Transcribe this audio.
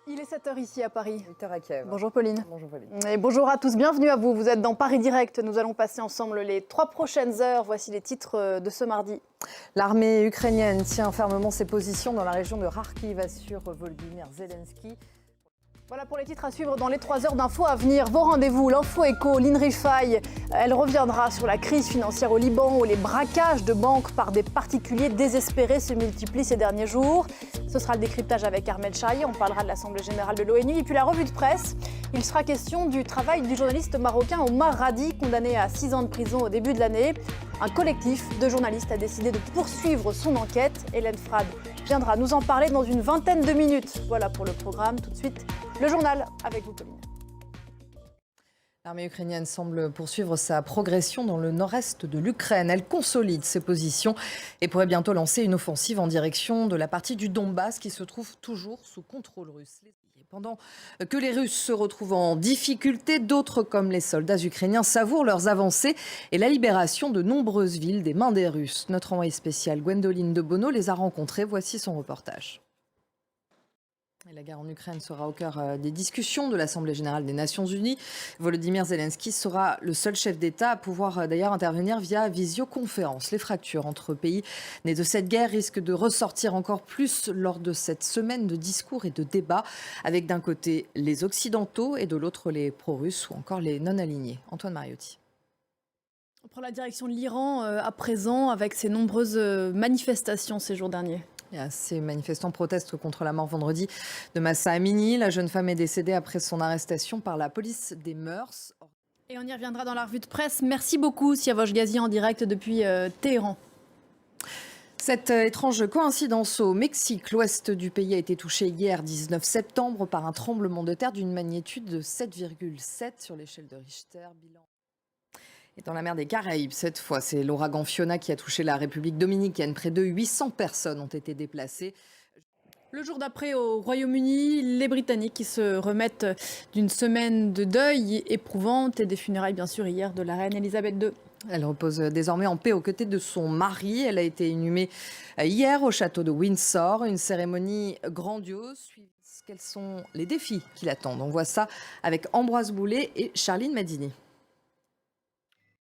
Il est 7 h ici à Paris. 8 h à Kiev. Bonjour Pauline. Bonjour Pauline. Et bonjour à tous, bienvenue à vous. Vous êtes dans Paris Direct. Nous allons passer ensemble les 3 prochaines heures. Voici les titres de ce mardi. L'armée ukrainienne tient fermement ses positions dans la région de Kharkiv, assure Volodymyr Zelensky. Voilà pour les titres à suivre dans les 3 heures d'infos à venir. Vos rendez-vous, l'info éco, l'INRIFAI. Elle reviendra sur la crise financière au Liban où les braquages de banques par des particuliers désespérés se multiplient ces derniers jours. Ce sera le décryptage avec Ahmed Chahi. On parlera de l'Assemblée générale de l'ONU. Et puis la revue de presse. Il sera question du travail du journaliste marocain Omar Radi, condamné à 6 ans de prison au début de l'année. Un collectif de journalistes a décidé de poursuivre son enquête. Hélène Frade viendra nous en parler dans une vingtaine de minutes. Voilà pour le programme. Tout de suite, le journal avec vous, Pauline. L'armée ukrainienne semble poursuivre sa progression dans le nord-est de l'Ukraine. Elle consolide ses positions et pourrait bientôt lancer une offensive en direction de la partie du Donbass qui se trouve toujours sous contrôle russe. Pendant que les Russes se retrouvent en difficulté, d'autres, comme les soldats ukrainiens, savourent leurs avancées et la libération de nombreuses villes des mains des Russes. Notre envoyée spéciale Gwendoline de Bono les a rencontrées. Voici son reportage. La guerre en Ukraine sera au cœur des discussions de l'Assemblée générale des Nations unies. Volodymyr Zelensky sera le seul chef d'État à pouvoir d'ailleurs intervenir via visioconférence. Les fractures entre pays nés de cette guerre risquent de ressortir encore plus lors de cette semaine de discours et de débats, avec d'un côté les Occidentaux et de l'autre les pro-russes ou encore les non-alignés. Antoine Mariotti. On prend la direction de l'Iran à présent avec ses nombreuses manifestations ces jours derniers. Ces manifestants protestent contre la mort vendredi de Mahsa Amini. La jeune femme est décédée après son arrestation par la police des mœurs. Et on y reviendra dans la revue de presse. Merci beaucoup, Siavosh Ghazi, en direct depuis Téhéran. Cette étrange coïncidence au Mexique, l'ouest du pays a été touché hier 19 septembre par un tremblement de terre d'une magnitude de 7,7 sur l'échelle de Richter. Bilan. Et dans la mer des Caraïbes, cette fois, c'est l'ouragan Fiona qui a touché la République dominicaine. Près de 800 personnes ont été déplacées. Le jour d'après, au Royaume-Uni, les Britanniques qui se remettent d'une semaine de deuil éprouvante et des funérailles, bien sûr, hier de la reine Elisabeth II. Elle repose désormais en paix aux côtés de son mari. Elle a été inhumée hier au château de Windsor. Une cérémonie grandiose. Quels sont les défis qui l'attendent? On voit ça avec Ambroise Boulet et Charline Madini.